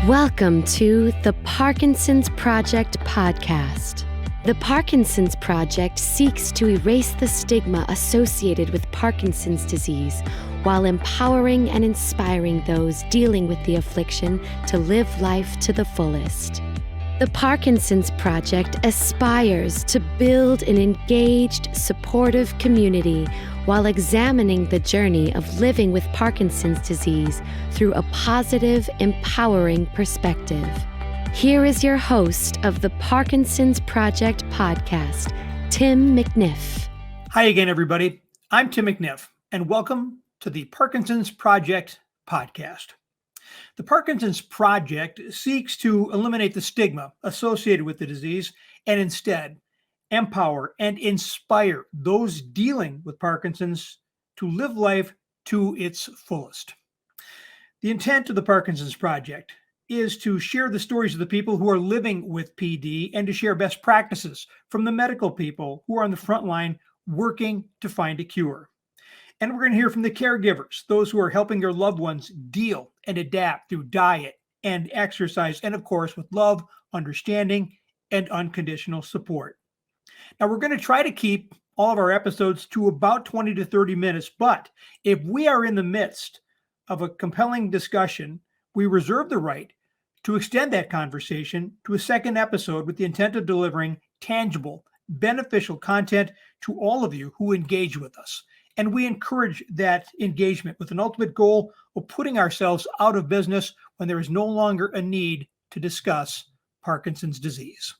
Welcome to the Parkinson's Project podcast. The Parkinson's Project seeks to erase the stigma associated with Parkinson's disease while empowering and inspiring those dealing with the affliction to live life to the fullest. The Parkinson's Project aspires to build an engaged, supportive community while examining the journey of living with Parkinson's disease through a positive, empowering perspective. Here is your host of the Parkinson's Project podcast, Tim McNiff. Hi again, everybody. I'm Tim McNiff, and welcome to the Parkinson's Project podcast. The Parkinson's Project seeks to eliminate the stigma associated with the disease and instead empower and inspire those dealing with Parkinson's to live life to its fullest. The intent of the Parkinson's Project is to share the stories of the people who are living with PD and to share best practices from the medical people who are on the front line working to find a cure. And we're going to hear from the caregivers, those who are helping their loved ones deal and adapt through diet and exercise, and of course, with love, understanding, and unconditional support. Now, we're going to try to keep all of our episodes to about 20 to 30 minutes, but if we are in the midst of a compelling discussion, we reserve the right to extend that conversation to a second episode with the intent of delivering tangible, beneficial content to all of you who engage with us. And we encourage that engagement with an ultimate goal of putting ourselves out of business when there is no longer a need to discuss Parkinson's disease.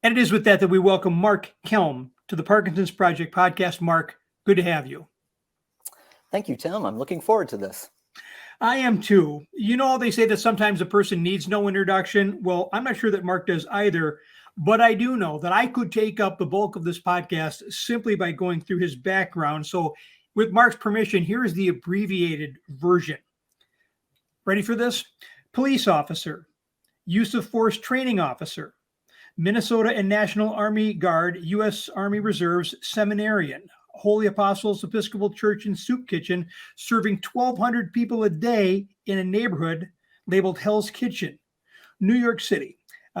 And it is with that we welcome Mark Kelm to the Parkinson's Project podcast. Mark, good to have you. Thank you, Tim. I'm looking forward to this. I am too. You know, they say that sometimes a person needs no introduction. Well, I'm not sure that Mark does either. But I do know that I could take up the bulk of this podcast simply by going through his background. So with Mark's permission, here is the abbreviated version. Ready for this? Police officer, use of force training officer, Minnesota and National Army Guard, U.S. Army Reserves seminarian, Holy Apostles Episcopal Church and Soup Kitchen, serving 1,200 people a day in a neighborhood labeled Hell's Kitchen, New York City.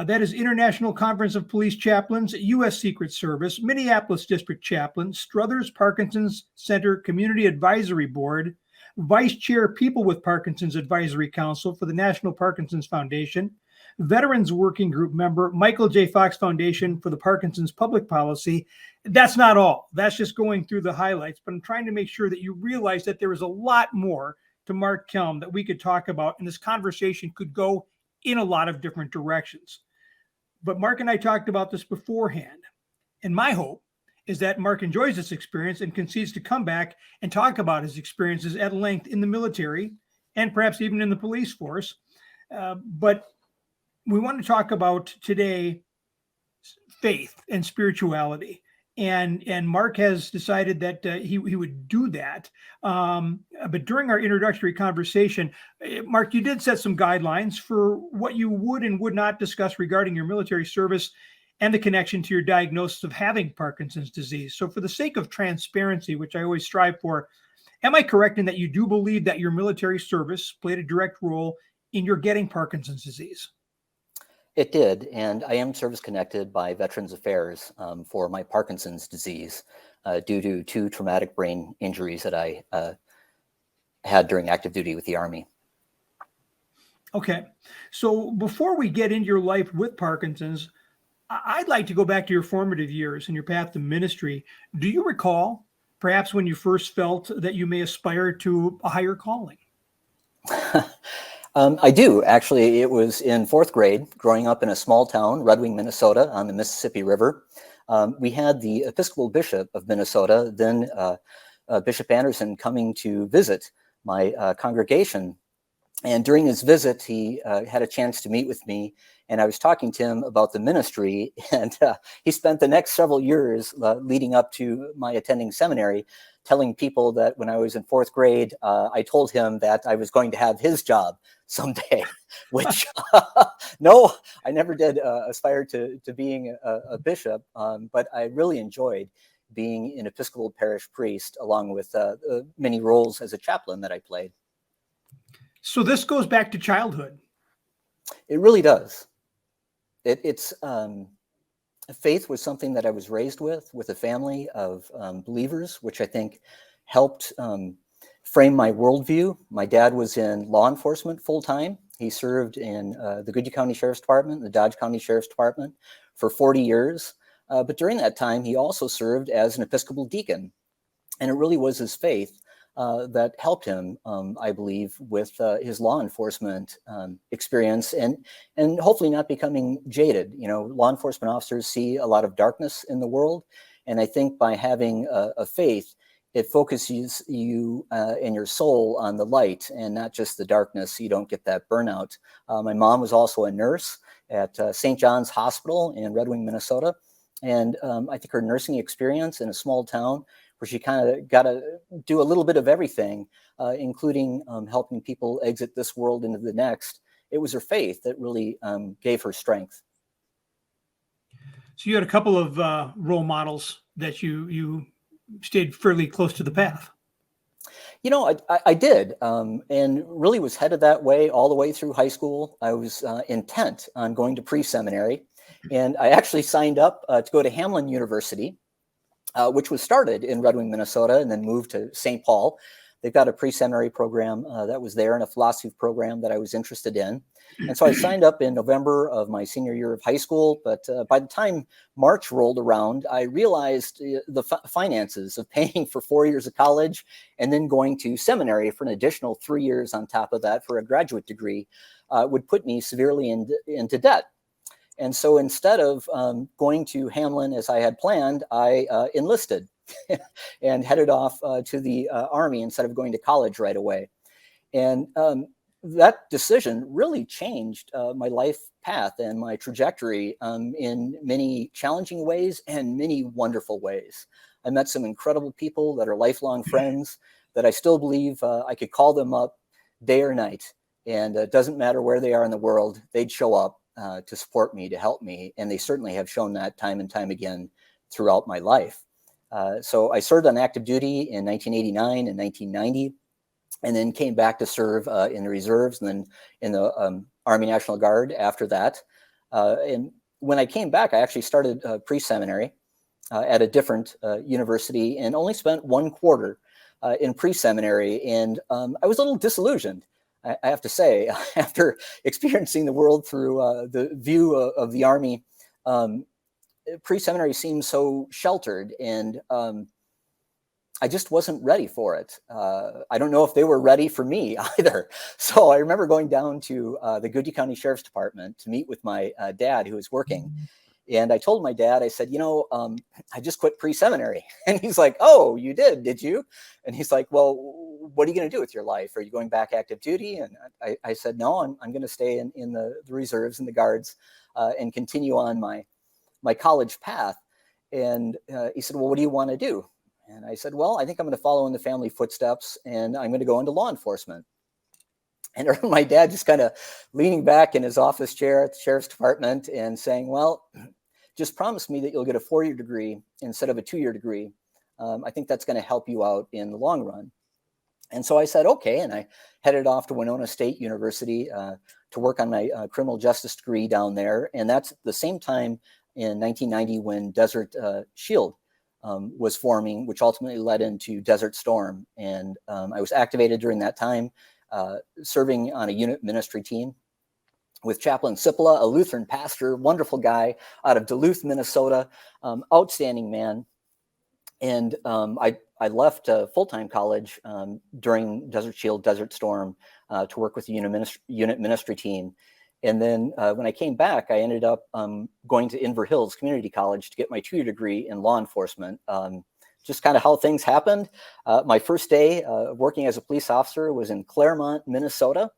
That is International Conference of Police Chaplains, U.S. Secret Service, Minneapolis District Chaplain, Struthers Parkinson's Center Community Advisory Board, Vice Chair People with Parkinson's Advisory Council for the National Parkinson's Foundation, Veterans Working Group member, Michael J. Fox Foundation for the Parkinson's Public Policy. That's not all. That's just going through the highlights, but I'm trying to make sure that you realize that there is a lot more to Mark Kelm that we could talk about, and this conversation could go in a lot of different directions. But Mark and I talked about this beforehand. And my hope is that Mark enjoys this experience and concedes to come back and talk about his experiences at length in the military and perhaps even in the police force. But we want to talk about today faith and spirituality. And Mark has decided that he would do that. But during our introductory conversation, Mark, you did set some guidelines for what you would and would not discuss regarding your military service and the connection to your diagnosis of having Parkinson's disease. So for the sake of transparency, which I always strive for, am I correct in that you do believe that your military service played a direct role in your getting Parkinson's disease? It did, and I am service-connected by Veterans Affairs for my Parkinson's disease due to 2 traumatic brain injuries that I had during active duty with the Army. Okay, so before we get into your life with Parkinson's, I'd like to go back to your formative years and your path to ministry. Do you recall, perhaps when you first felt that you may aspire to a higher calling? I do, actually. It was in 4th grade, growing up in a small town, Red Wing, Minnesota, on the Mississippi River. We had the Episcopal Bishop of Minnesota, then Bishop Anderson, coming to visit my congregation. And during his visit, he had a chance to meet with me, and I was talking to him about the ministry, and he spent the next several years leading up to my attending seminary telling people that when I was in 4th grade, I told him that I was going to have his job someday, which no, I never did aspire to being a bishop, but I really enjoyed being an Episcopal parish priest, along with many roles as a chaplain that I played. So this goes back to childhood. It really does. It's faith was something that I was raised with a family of believers, which I think helped frame my worldview. My dad was in law enforcement full time. He served in the Goodyear County Sheriff's Department, the Dodge County Sheriff's Department for 40 years. But during that time, he also served as an Episcopal deacon. And it really was his faith that helped him, I believe, with his law enforcement experience and hopefully not becoming jaded. You know, law enforcement officers see a lot of darkness in the world. And I think by having a faith, it focuses you and your soul on the light and not just the darkness, so you don't get that burnout. My mom was also a nurse at St. John's Hospital in Red Wing, Minnesota. And I think her nursing experience in a small town where she kind of got to do a little bit of everything, including helping people exit this world into the next. It was her faith that really gave her strength. So you had a couple of role models that you stayed fairly close to the path. You know, I did, and really was headed that way all the way through high school. I was intent on going to pre-seminary, and I actually signed up to go to Hamline University, which was started in Red Wing, Minnesota, and then moved to St. Paul. They've got a pre-seminary program that was there and a philosophy program that I was interested in. And so I signed up in November of my senior year of high school. But by the time March rolled around, I realized the finances of paying for 4 years of college and then going to seminary for an additional 3 years on top of that for a graduate degree would put me severely into debt. And so instead of going to Hamline as I had planned, I enlisted and headed off to the Army instead of going to college right away. And that decision really changed my life path and my trajectory in many challenging ways and many wonderful ways. I met some incredible people that are lifelong friends that I still believe I could call them up day or night. And it doesn't matter where they are in the world, they'd show up to support me, to help me. And they certainly have shown that time and time again throughout my life. So I served on active duty in 1989 and 1990, and then came back to serve in the reserves and then in the Army National Guard after that. And when I came back, I actually started pre-seminary at a different university and only spent 1 quarter in pre-seminary. And I was a little disillusioned, I have to say, after experiencing the world through the view of the Army. Pre-seminary seemed so sheltered, and I just wasn't ready for it. I don't know if they were ready for me either. So I remember going down to the Goodyear County Sheriff's Department to meet with my dad, who was working. And I told my dad, I said, I just quit pre-seminary. And he's like, oh, you did you? And he's like, well, what are you going to do with your life? Are you going back active duty? And I said, no, I'm going to stay in the reserves and the guards and continue on my college path. And he said, well, what do you want to do? And I said, well, I think I'm going to follow in the family footsteps and I'm going to go into law enforcement. And my dad just kind of leaning back in his office chair at the Sheriff's Department and saying, well, just promise me that you'll get a 4-year degree instead of a 2-year degree. I think that's going to help you out in the long run. And so I said, okay. And I headed off to Winona State University to work on my criminal justice degree down there. And that's the same time in 1990 when Desert Shield was forming, which ultimately led into Desert Storm. And I was activated during that time, serving on a unit ministry team with Chaplain Sipala, a Lutheran pastor, wonderful guy out of Duluth, Minnesota, outstanding man. And I left full-time college during Desert Shield, Desert Storm to work with the unit ministry team. And then when I came back, I ended up going to Inver Hills Community College to get my 2-year degree in law enforcement. Just kind of how things happened. My first day working as a police officer was in Claremont, Minnesota,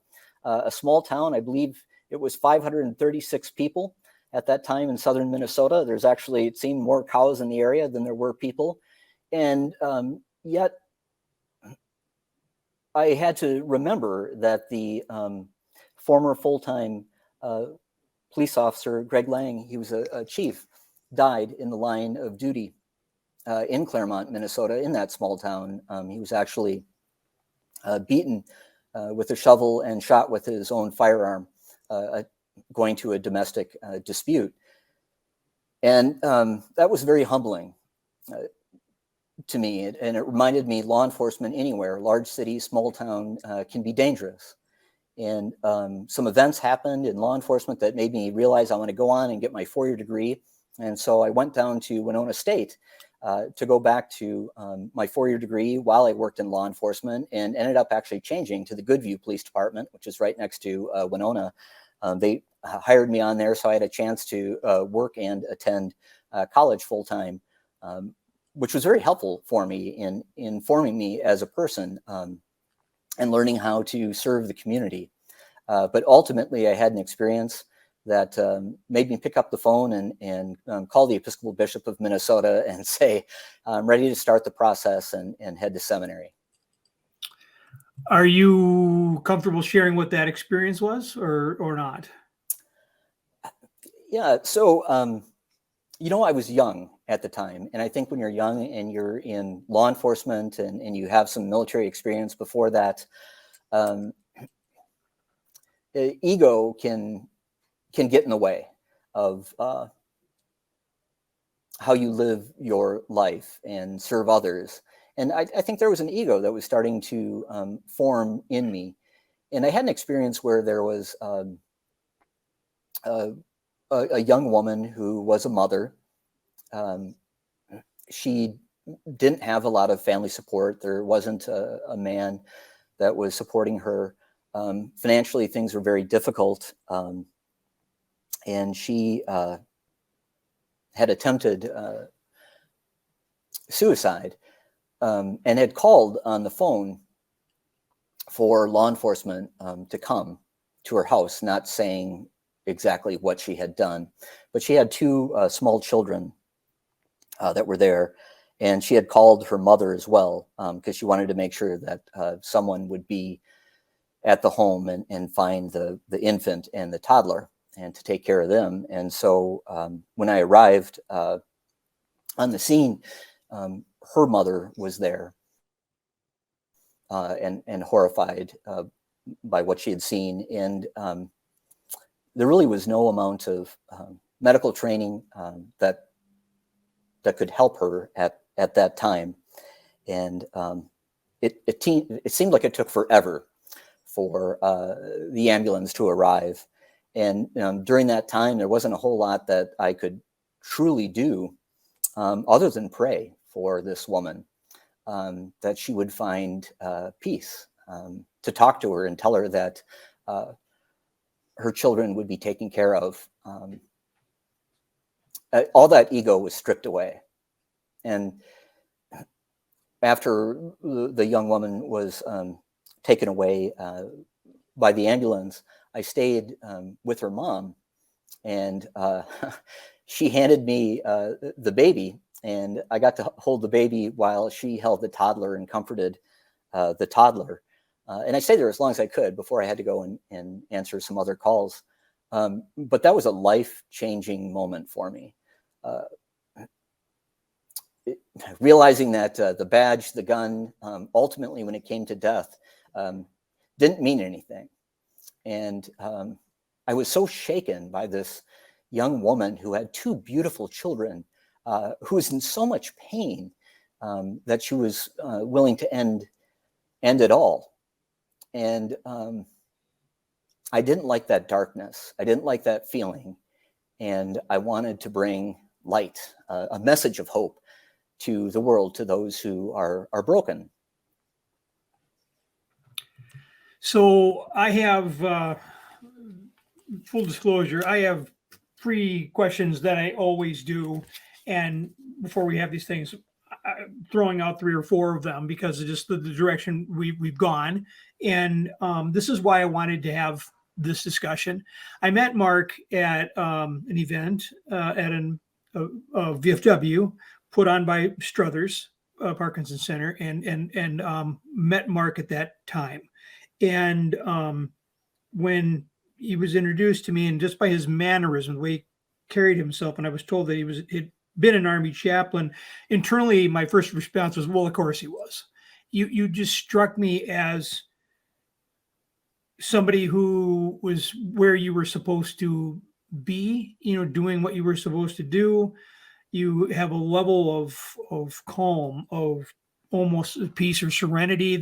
a small town. I believe it was 536 people at that time in southern Minnesota. There's actually, it seemed, more cows in the area than there were people. And yet I had to remember that the former full-time police officer, Greg Lang, he was a chief, died in the line of duty in Claremont, Minnesota, in that small town. He was actually beaten with a shovel and shot with his own firearm. A going to a domestic dispute. And that was very humbling to me. And it reminded me law enforcement anywhere, large city, small town, can be dangerous. And some events happened in law enforcement that made me realize I want to go on and get my 4-year degree. And so I went down to Winona State to go back to my 4-year degree while I worked in law enforcement, and ended up actually changing to the Goodview Police Department, which is right next to Winona. They hired me on there, so I had a chance to work and attend college full-time, which was very helpful for me in forming me as a person and learning how to serve the community. But ultimately, I had an experience that made me pick up the phone and call the Episcopal Bishop of Minnesota and say, I'm ready to start the process and head to seminary. Are you comfortable sharing what that experience was or not? Yeah, so, I was young at the time. And I think when you're young and you're in law enforcement and you have some military experience before that, ego can get in the way of how you live your life and serve others. And I think there was an ego that was starting to form in me. And I had an experience where there was a young woman who was a mother. She didn't have a lot of family support. There wasn't a man that was supporting her. Financially, things were very difficult. And she had attempted suicide and had called on the phone for law enforcement to come to her house, not saying exactly what she had done. But she had 2 small children that were there, and she had called her mother as well because she wanted to make sure that someone would be at the home and find the infant and the toddler and to take care of them. And so when I arrived on the scene, her mother was there and horrified by what she had seen. And there really was no amount of medical training that could help her at that time. And it seemed like it took forever for the ambulance to arrive. And during that time, there wasn't a whole lot that I could truly do other than pray for this woman, that she would find peace, to talk to her and tell her that her children would be taken care of. All that ego was stripped away. And after the young woman was taken away by the ambulance, I stayed with her mom, and she handed me the baby, and I got to hold the baby while she held the toddler and comforted the toddler. And I stayed there as long as I could before I had to go and answer some other calls. But that was a life-changing moment for me. Realizing that the badge, the gun, ultimately when it came to death, didn't mean anything. And I was so shaken by this young woman who had 2 beautiful children, who was in so much pain that she was willing to end it all. And I didn't like that darkness. I didn't like that feeling. And I wanted to bring light, a message of hope to the world, to those who are broken. So I have, full disclosure, I have 3 questions that I always do. And before we have these things, throwing out 3 or 4 of them because of just the direction we've gone. And this is why I wanted to have this discussion. I met Mark at an event at a VFW put on by Struthers Parkinson Center, and met Mark at that time. And when he was introduced to me, and just by his mannerism, the way he carried himself, and I was told that he'd been an Army chaplain, internally my first response was, well, of course he was. You just struck me as somebody who was where you were supposed to be, doing what you were supposed to do. You have a level of calm, of almost peace or serenity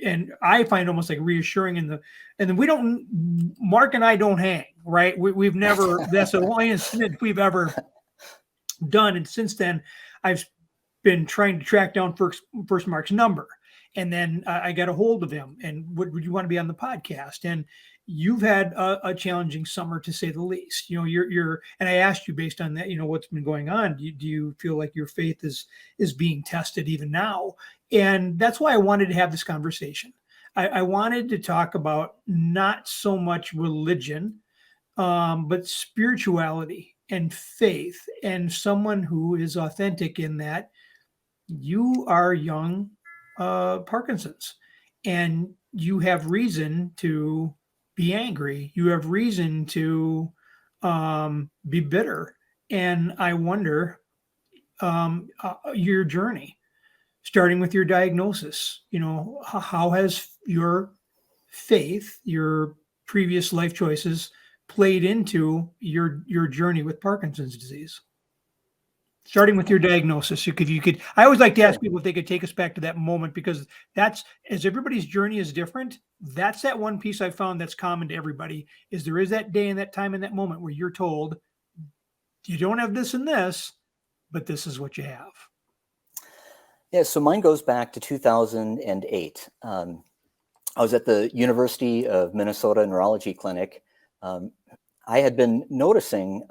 and I find almost like reassuring and then Mark and I don't hang, right? We've never, that's the only incident we've ever done. And since then, I've been trying to track down first Mark's number. And then I got a hold of him and would you want to be on the podcast? And you've had a challenging summer, to say the least. And I asked you, based on that, what's been going on. Do you feel like your faith is being tested even now? And that's why I wanted to have this conversation. I wanted to talk about not so much religion, but spirituality and faith, and someone who is authentic in that you are young Parkinson's, and you have reason to be angry. You have reason to be bitter. And I wonder your journey, starting with your diagnosis. How has your faith, your previous life choices, played into your journey with Parkinson's disease? Starting with your diagnosis, if you could, I always like to ask people if they could take us back to that moment, because that's, as everybody's journey is different, that's that one piece I found that's common to everybody, is there is that day and that time and that moment where you're told, you don't have this and this, but this is what you have. Yeah, so mine goes back to 2008. I was at the University of Minnesota Neurology Clinic. I had been noticing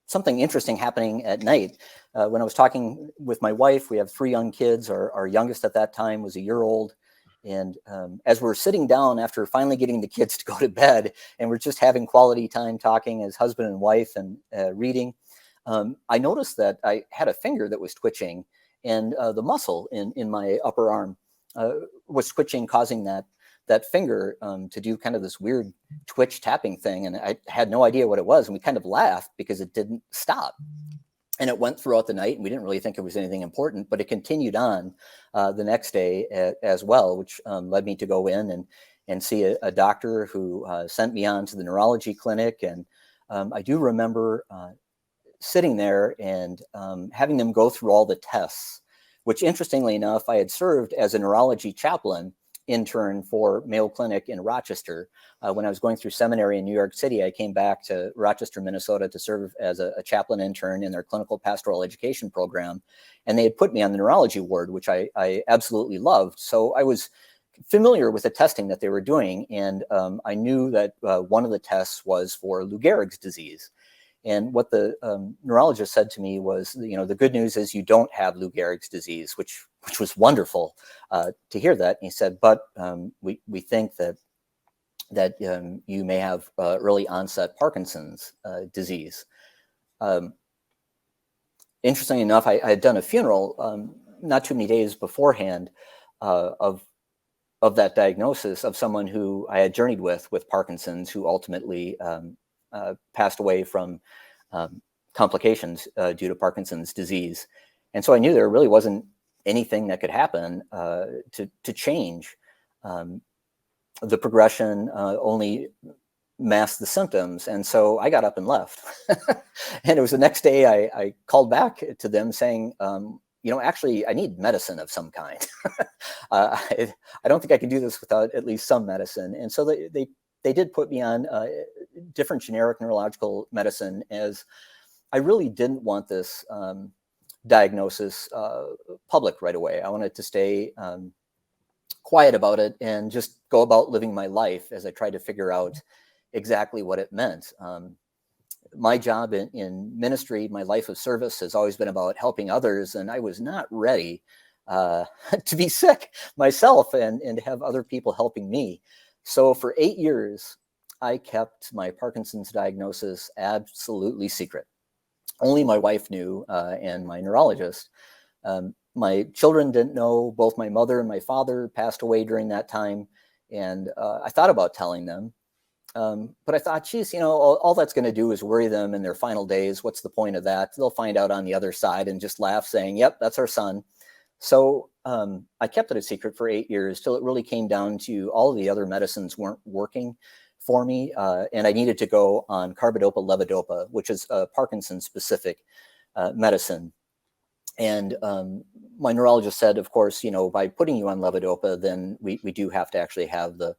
something interesting happening at night. When I was talking with my wife, we have 3 young kids. Our youngest at that time was a year old. And as we're sitting down after finally getting the kids to go to bed, and we're just having quality time talking as husband and wife and reading, I noticed that I had a finger that was twitching, and the muscle in my upper arm was twitching, causing that finger to do kind of this weird twitch tapping thing. And I had no idea what it was. And we kind of laughed because it didn't stop. And it went throughout the night, and we didn't really think it was anything important, but it continued on the next day as well, which led me to go in and see a doctor who sent me on to the neurology clinic. And I do remember sitting there and having them go through all the tests, which, interestingly enough, I had served as a neurology chaplain intern for Mayo Clinic in Rochester. When I was going through seminary in New York City, I came back to Rochester, Minnesota to serve as a chaplain intern in their clinical pastoral education program. And they had put me on the neurology ward, which I absolutely loved. So I was familiar with the testing that they were doing. And I knew that one of the tests was for Lou Gehrig's disease. And what the neurologist said to me was, the good news is you don't have Lou Gehrig's disease, which was wonderful to hear that. And he said, but we think that you may have early onset Parkinson's disease. Interestingly enough, I had done a funeral not too many days beforehand of that diagnosis of someone who I had journeyed with Parkinson's, who ultimately passed away from complications due to Parkinson's disease. And so I knew there really wasn't anything that could happen to change the progression, only masked the symptoms. And so I got up and left. And it was the next day I called back to them saying, actually, I need medicine of some kind. I don't think I can do this without at least some medicine. And so they did put me on different generic neurological medicine, as I really didn't want this diagnosis public right away. I wanted to stay quiet about it and just go about living my life as I tried to figure out exactly what it meant. My job in ministry, my life of service, has always been about helping others, and I was not ready to be sick myself and to have other people helping me. So for 8 years, I kept my Parkinson's diagnosis absolutely secret. Only my wife knew, and my neurologist. My children didn't know. Both my mother and my father passed away during that time. And I thought about telling them. But I thought, geez, all that's going to do is worry them in their final days. What's the point of that? They'll find out on the other side and just laugh, saying, yep, that's our son. So I kept it a secret for 8 years till it really came down to all of the other medicines weren't working for me. And I needed to go on carbidopa levodopa, which is a Parkinson specific medicine. And my neurologist said, of course, by putting you on levodopa, then we do have to actually have the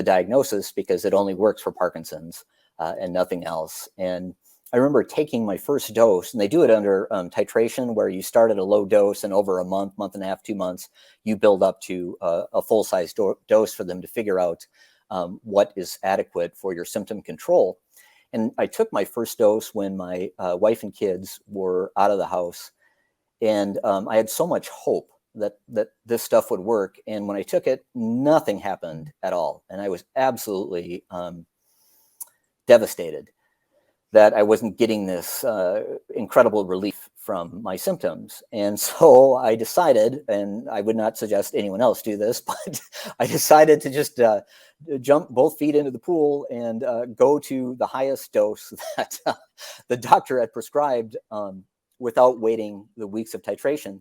diagnosis, because it only works for Parkinson's and nothing else. And I remember taking my first dose, and they do it under titration, where you start at a low dose, and over a month and a half, 2 months, you build up to a full-size dose for them to figure out what is adequate for your symptom control. And I took my first dose when my wife and kids were out of the house. And I had so much hope that this stuff would work. And when I took it, nothing happened at all. And I was absolutely devastated that I wasn't getting this incredible relief from my symptoms. And so I decided, and I would not suggest anyone else do this, but I decided to just jump both feet into the pool and go to the highest dose that the doctor had prescribed without waiting the weeks of titration.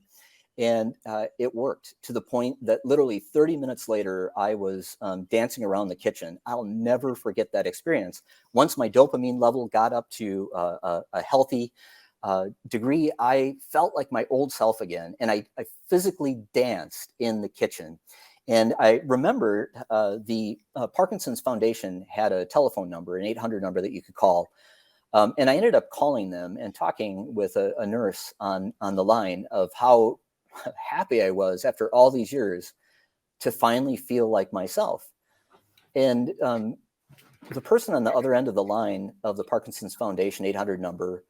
And it worked, to the point that literally 30 minutes later, I was dancing around the kitchen. I'll never forget that experience. Once my dopamine level got up to a healthy degree, I felt like my old self again. And I physically danced in the kitchen. And I remember the Parkinson's Foundation had a telephone number, an 800 number that you could call. And I ended up calling them and talking with a nurse on the line of how happy I was after all these years to finally feel like myself. And the person on the other end of the line of the Parkinson's Foundation 800 number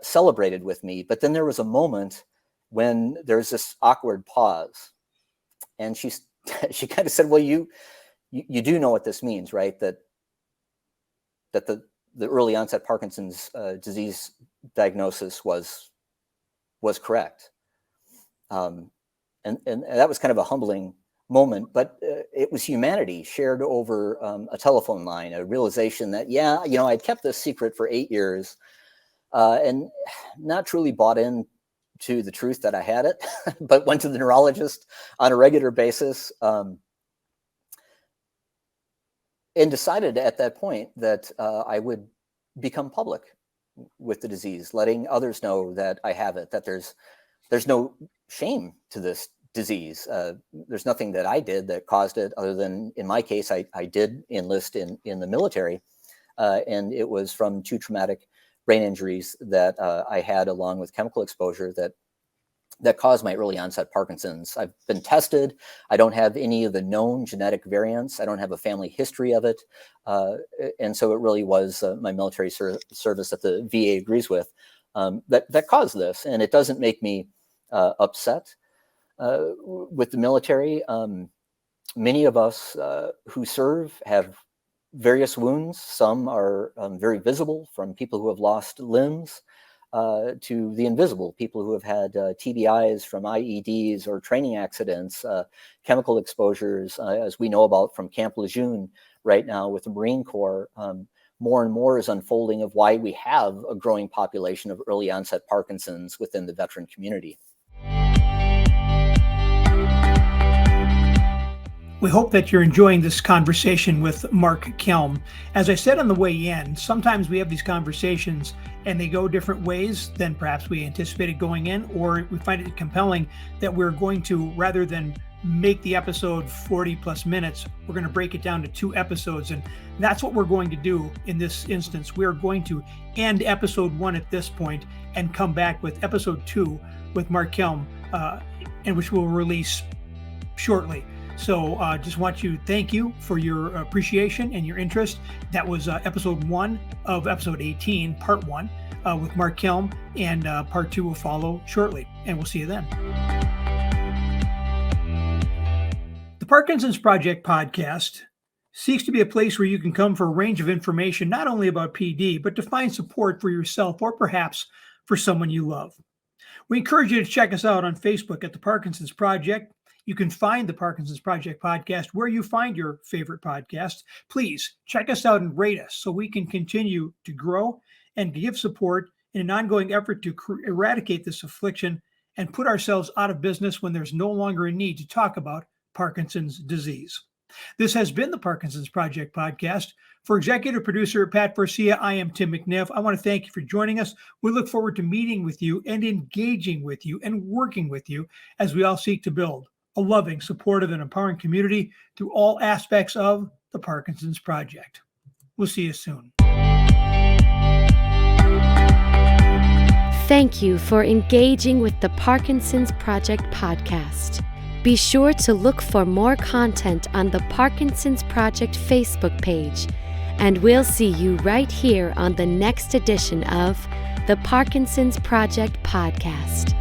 celebrated with me. But then there was a moment when there's this awkward pause. And she kind of said, well, you do know what this means, right? That the early onset Parkinson's disease diagnosis was correct. And that was kind of a humbling moment, but it was humanity shared over a telephone line, a realization that, I'd kept this secret for 8 years and not truly bought in to the truth that I had it, but went to the neurologist on a regular basis and decided at that point that I would become public with the disease, letting others know that I have it, that there's no shame to this disease. There's nothing that I did that caused it, other than, in my case, I did enlist in the military, and it was from 2 traumatic brain injuries that I had, along with chemical exposure, that caused my early onset Parkinson's. I've been tested. I don't have any of the known genetic variants. I don't have a family history of it. And so it really was my military service that the VA agrees with that caused this. And it doesn't make me upset with the military. Many of us who serve have various wounds. Some are very visible, from people who have lost limbs to the invisible, people who have had TBIs from IEDs or training accidents, chemical exposures, as we know about from Camp Lejeune right now with the Marine Corps. More and more is unfolding of why we have a growing population of early onset Parkinson's within the veteran community. We hope that you're enjoying this conversation with Mark Kelm. As I said on the way in, sometimes we have these conversations and they go different ways than perhaps we anticipated going in, or we find it compelling that we're going to, rather than make the episode 40 plus minutes, we're going to break it down to 2 episodes. And that's what we're going to do in this instance. We're going to end episode 1 at this point and come back with episode 2 with Mark Kelm, and which we'll release shortly. So just want to thank you for your appreciation and your interest. That was episode 1 of episode 18, part 1 with Mark Kelm, and part 2 will follow shortly, and we'll see you then. The Parkinson's Project podcast seeks to be a place where you can come for a range of information, not only about PD, but to find support for yourself or perhaps for someone you love. We encourage you to check us out on Facebook at The Parkinson's Project. You can find the Parkinson's Project podcast where you find your favorite podcast. Please check us out and rate us so we can continue to grow and give support in an ongoing effort to eradicate this affliction and put ourselves out of business when there's no longer a need to talk about Parkinson's disease. This has been the Parkinson's Project podcast. For executive producer Pat Forcia, I am Tim McNiff. I want to thank you for joining us. We look forward to meeting with you and engaging with you and working with you as we all seek to build a loving, supportive, and empowering community through all aspects of the Parkinson's Project. We'll see you soon. Thank you for engaging with the Parkinson's Project podcast. Be sure to look for more content on the Parkinson's Project Facebook page, and we'll see you right here on the next edition of the Parkinson's Project podcast.